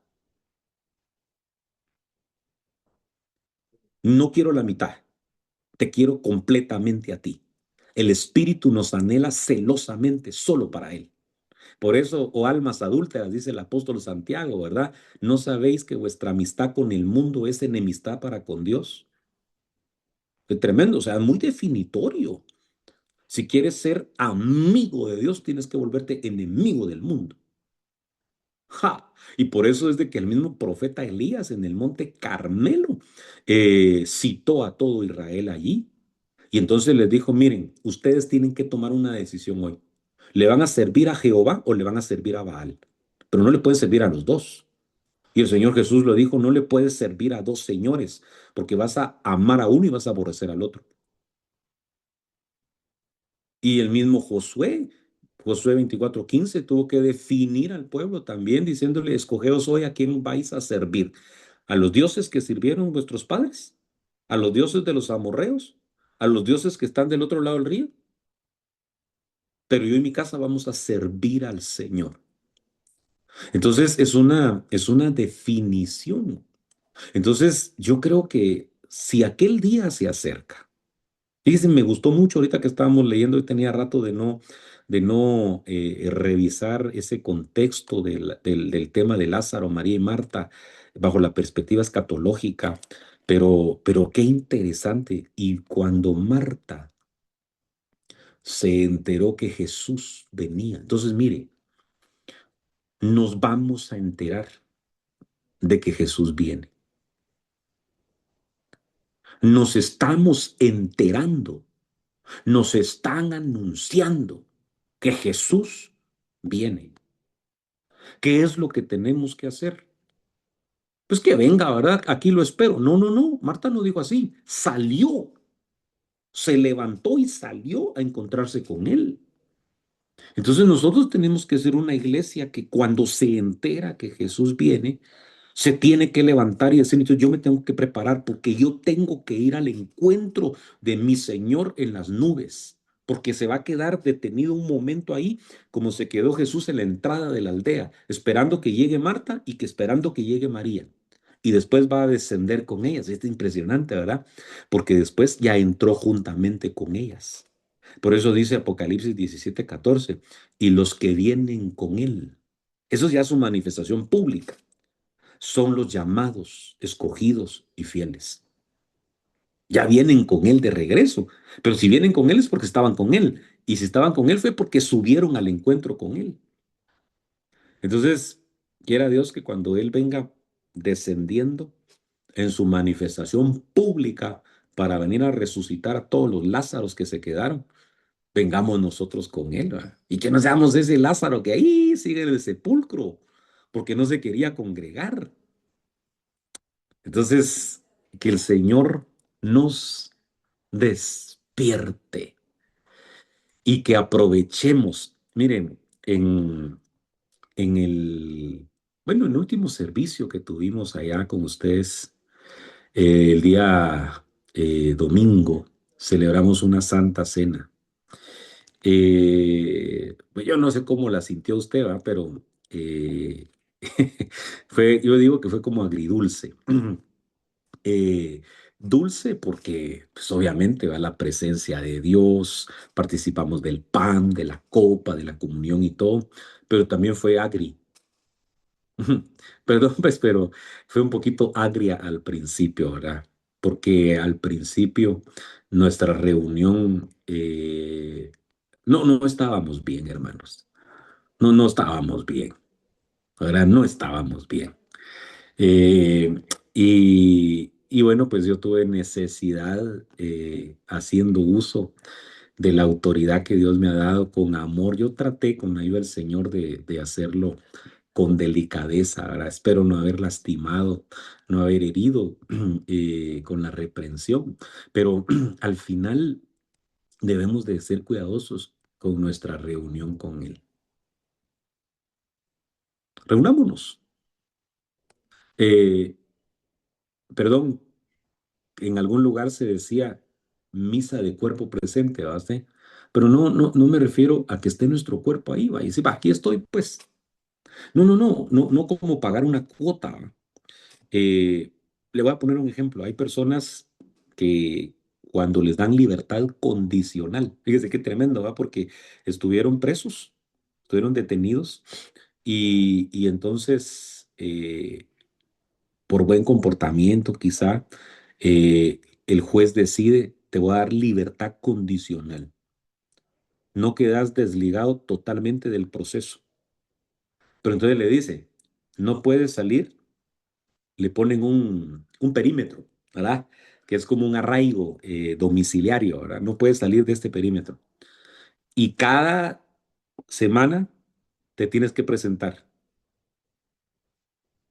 no quiero la mitad, te quiero completamente a ti. El Espíritu nos anhela celosamente solo para Él. Por eso, oh almas adúlteras, dice el apóstol Santiago, ¿verdad? ¿No sabéis que vuestra amistad con el mundo es enemistad para con Dios? Es tremendo, o sea, muy definitorio. Si quieres ser amigo de Dios, tienes que volverte enemigo del mundo. ¡Ja! Y por eso es de que el mismo profeta Elías en el monte Carmelo citó a todo Israel allí. Y entonces les dijo, miren, ustedes tienen que tomar una decisión hoy. ¿Le van a servir a Jehová o le van a servir a Baal? Pero no le pueden servir a los dos. Y el Señor Jesús lo dijo, no le puedes servir a dos señores, porque vas a amar a uno y vas a aborrecer al otro. Y el mismo Josué 24:15, tuvo que definir al pueblo también, diciéndole, escogeos hoy a quién vais a servir, a los dioses que sirvieron vuestros padres ¿A los dioses de los amorreos? ¿A los dioses que están del otro lado del río? Pero yo y mi casa vamos a servir al Señor. Entonces es una definición. Entonces yo creo que si aquel día se acerca, fíjense, me gustó mucho ahorita que estábamos leyendo y tenía rato de no revisar ese contexto del tema de Lázaro, María y Marta bajo la perspectiva escatológica, pero qué interesante. Y cuando Marta se enteró que Jesús venía, entonces mire, nos vamos a enterar de que Jesús viene. Nos estamos enterando, nos están anunciando que Jesús viene. ¿Qué es lo que tenemos que hacer? Pues que venga, ¿verdad? Aquí lo espero. No, no, no. Marta no dijo así. Salió, se levantó y salió a encontrarse con él. Entonces nosotros tenemos que ser una iglesia que cuando se entera que Jesús viene, se tiene que levantar y decir, entonces yo me tengo que preparar porque yo tengo que ir al encuentro de mi Señor en las nubes, porque se va a quedar detenido un momento ahí, como se quedó Jesús en la entrada de la aldea, esperando que llegue Marta y que esperando que llegue María. Y después va a descender con ellas. Es impresionante, ¿verdad? Porque después ya entró juntamente con ellas. Por eso dice Apocalipsis 17:14, y los que vienen con él. Eso ya es su manifestación pública, son los llamados, escogidos y fieles. Ya vienen con Él de regreso, pero si vienen con Él es porque estaban con Él, y si estaban con Él fue porque subieron al encuentro con Él. Entonces, quiera Dios que cuando Él venga descendiendo en su manifestación pública para venir a resucitar a todos los Lázaros que se quedaron, vengamos nosotros con Él, ¿verdad? Y que no seamos ese Lázaro que ahí sigue en el sepulcro, porque no se quería congregar. Entonces, que el Señor nos despierte y que aprovechemos. Miren, en el último servicio que tuvimos allá con ustedes, el día domingo, celebramos una santa cena. Pues yo no sé cómo la sintió usted, ¿va? Pero eh, yo digo que fue como agridulce. eh, Dulce porque, pues obviamente, va la presencia de Dios, participamos del pan, de la copa, de la comunión y todo, pero también fue agri. Perdón, pues, pero fue un poquito agria al principio, ¿verdad? Porque al principio nuestra reunión, no estábamos bien, hermanos. No estábamos bien, ¿verdad? No estábamos bien. Y bueno, pues yo tuve necesidad, haciendo uso de la autoridad que Dios me ha dado con amor. Yo traté con la ayuda del Señor de hacerlo con delicadeza, ¿verdad? Espero no haber lastimado, no haber herido con la reprensión, pero al final debemos de ser cuidadosos con nuestra reunión con Él. Reunámonos. Eh, Perdón, en algún lugar se decía misa de cuerpo presente, ¿va usted? Pero no me refiero a que esté nuestro cuerpo ahí, va. Y si va, aquí estoy, pues. No como pagar una cuota. ¿Va? Eh, Le voy a poner un ejemplo. Hay personas que cuando les dan libertad condicional, fíjese qué tremendo, ¿va? Porque estuvieron presos, estuvieron detenidos y entonces por buen comportamiento, quizá, el juez decide, te voy a dar libertad condicional. No quedas desligado totalmente del proceso. Pero entonces le dice, no puedes salir, le ponen un perímetro, ¿verdad? Que es como un arraigo domiciliario, ¿verdad? No puedes salir de este perímetro. Y cada semana te tienes que presentar,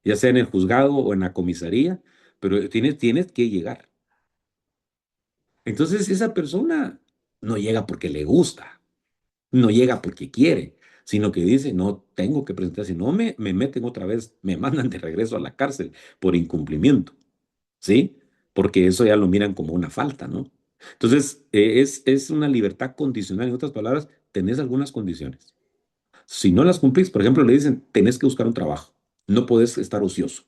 ya sea en el juzgado o en la comisaría, pero tienes que llegar. Entonces esa persona no llega porque le gusta, no llega porque quiere, sino que dice, no tengo que presentar, si no me meten otra vez, me mandan de regreso a la cárcel por incumplimiento, ¿sí? porque eso ya lo miran como una falta, ¿no? Entonces, es una libertad condicional. En otras palabras, tenés algunas condiciones. Si no las cumplís, por ejemplo, le dicen, tenés que buscar un trabajo, no podés estar ocioso.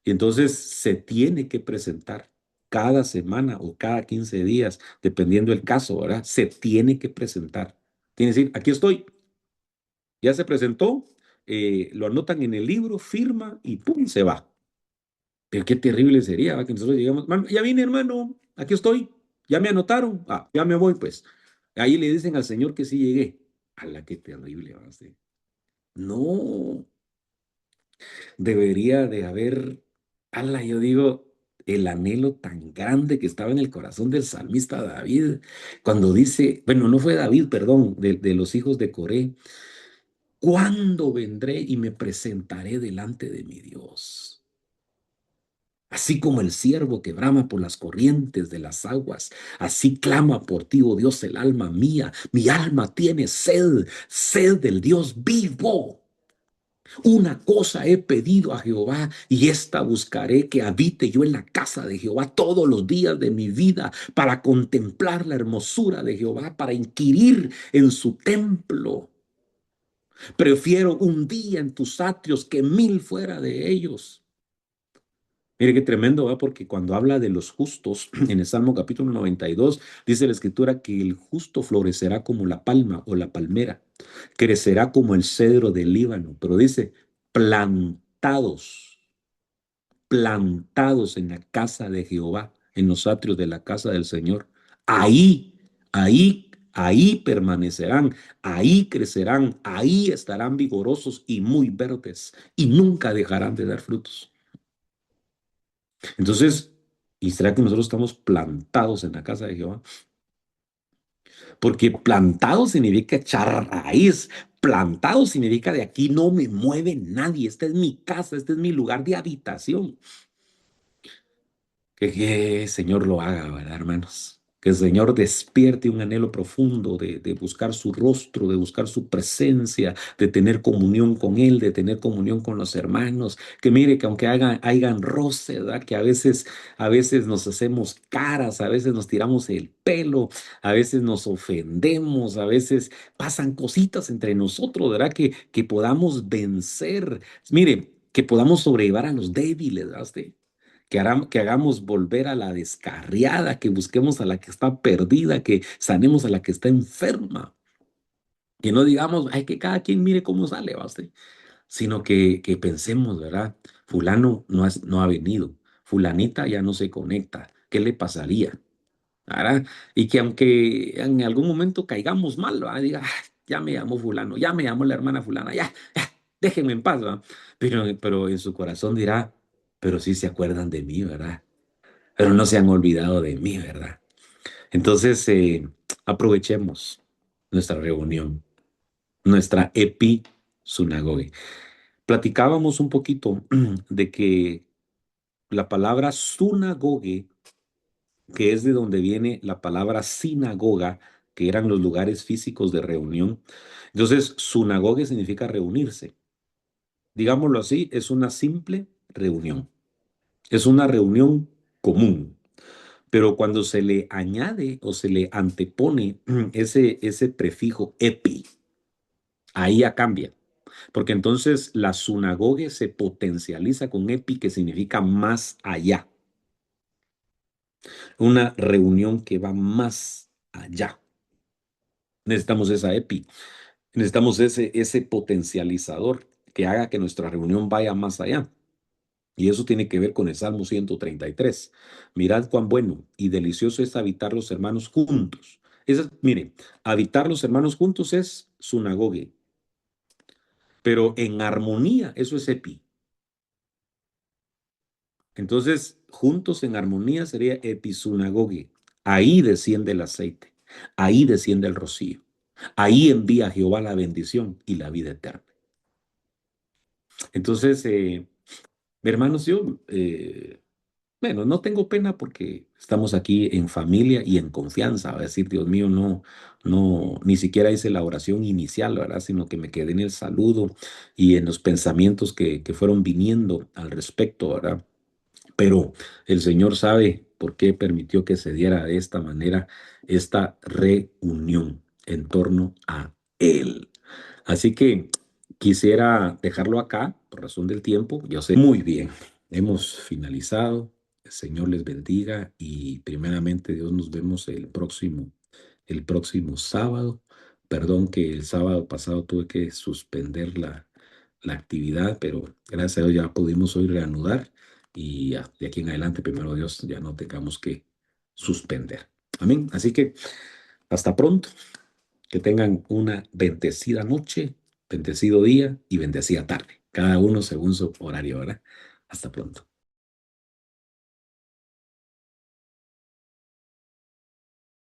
Y entonces se tiene que presentar cada semana o cada 15 días, dependiendo del caso, ¿verdad? Se tiene que presentar. Tiene que decir, aquí estoy, ya se presentó, lo anotan en el libro, firma y ¡pum! Se va. Pero qué terrible sería, ¿va? Que nosotros llegamos, "Mano, ya vine, hermano, aquí estoy, ya me anotaron, ah, ya me voy, pues. Ahí le dicen al Señor que sí llegué. A la qué terrible, ¿va? Sí. No, debería de haber, ala, yo digo, el anhelo tan grande que estaba en el corazón del salmista David, cuando dice, bueno, no fue David, perdón, de los hijos de Coré, ¿cuándo vendré y me presentaré delante de mi Dios? Así como el ciervo que brama por las corrientes de las aguas, así clama por ti, oh Dios, el alma mía. Mi alma tiene sed, sed del Dios vivo. Una cosa he pedido a Jehová y esta buscaré, que habite yo en la casa de Jehová todos los días de mi vida, para contemplar la hermosura de Jehová, para inquirir en su templo. Prefiero un día en tus atrios que mil fuera de ellos. Mire qué tremendo, ¿va? Porque cuando habla de los justos, en el Salmo capítulo 92, dice la escritura que el justo florecerá como la palma o la palmera, crecerá como el cedro del Líbano, pero dice, plantados, plantados en la casa de Jehová, en los atrios de la casa del Señor. Ahí permanecerán, ahí crecerán, ahí estarán vigorosos y muy verdes, y nunca dejarán de dar frutos. Entonces, ¿y será que nosotros estamos plantados en la casa de Jehová? Porque plantado significa echar raíz. Plantado significa de aquí no me mueve nadie. Esta es mi casa, este es mi lugar de habitación. Que el Señor lo haga, ¿verdad, hermanos? Que el Señor despierte un anhelo profundo de buscar su rostro, de buscar su presencia, de tener comunión con Él, de tener comunión con los hermanos. Que mire que aunque hagan roce, ¿verdad? Que a veces nos hacemos caras, a veces nos tiramos el pelo, a veces nos ofendemos, a veces pasan cositas entre nosotros, ¿verdad? Que podamos vencer. Mire, que podamos sobrellevar a los débiles, ¿verdad? Que hagamos volver a la descarriada, que busquemos a la que está perdida, que sanemos a la que está enferma. Que no digamos, ay, que cada quien mire cómo sale, ¿va usted? Sino que pensemos, ¿verdad? Fulano no ha venido, fulanita ya no se conecta, ¿qué le pasaría? ¿Verdad? Y que aunque en algún momento caigamos mal, ¿verdad? Diga, "Ay, ya me llamó fulano, ya me llamó la hermana fulana, ya, déjenme en paz, ¿verdad?". Pero en su corazón dirá, pero sí se acuerdan de mí, ¿verdad? Pero no se han olvidado de mí, ¿verdad? Entonces, aprovechemos nuestra reunión, nuestra episunagoge. Platicábamos un poquito de que la palabra sunagoge, que es de donde viene la palabra sinagoga, que eran los lugares físicos de reunión. Entonces, sunagoge significa reunirse. Digámoslo así, es una simple reunión. Es una reunión común. Pero cuando se le añade o se le antepone ese prefijo epi, ahí ya cambia. Porque entonces la sunagoge se potencializa con epi, que significa más allá. Una reunión que va más allá. Necesitamos esa epi. Necesitamos ese potencializador que haga que nuestra reunión vaya más allá. Y eso tiene que ver con el Salmo 133. Mirad cuán bueno y delicioso es habitar los hermanos juntos. Mire, habitar los hermanos juntos es sunagoge, pero en armonía, eso es epi. Entonces, juntos en armonía sería episunagoge. Ahí desciende el aceite, ahí desciende el rocío, ahí envía Jehová la bendición y la vida eterna. Entonces, hermanos, yo bueno, no tengo pena porque estamos aquí en familia y en confianza. Va a decir, Dios mío, ni siquiera hice la oración inicial, ¿verdad? Sino que me quedé en el saludo y en los pensamientos que fueron viniendo al respecto, ¿verdad? Pero el Señor sabe por qué permitió que se diera de esta manera esta reunión en torno a Él. Así que quisiera dejarlo acá por razón del tiempo. Yo sé muy bien, hemos finalizado. El Señor les bendiga y primeramente Dios nos vemos el próximo sábado. Perdón que el sábado pasado tuve que suspender la actividad, pero gracias a Dios ya pudimos hoy reanudar y de aquí en adelante, primero Dios, ya no tengamos que suspender. Amén. Así que hasta pronto. Que tengan una bendecida noche, bendecido día y bendecida tarde. Cada uno según su horario, ¿verdad? Hasta pronto.